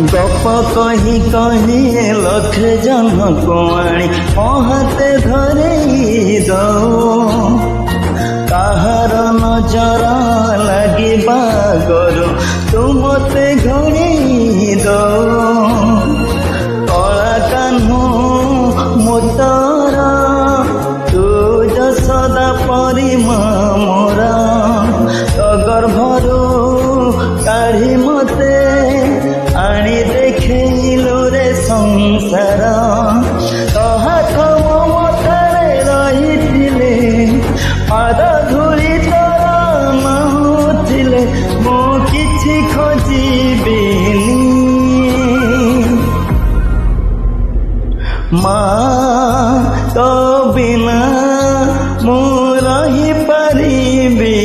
गप कही कही लखे जनक आनी हाथे धरई दऊ कहार नजर लगे बागरू तू मते घड़ी दऊ कला कान्हू मोतर तू जसदा परी मोरा तो गर्भरू काढ़ी मते आनी देखलु रे संसार तो हाथ ममतारे रही पाद धूली तोरा नहुथिले मो किछि खोजिबिनी माँ तो बिना मु रही परिबी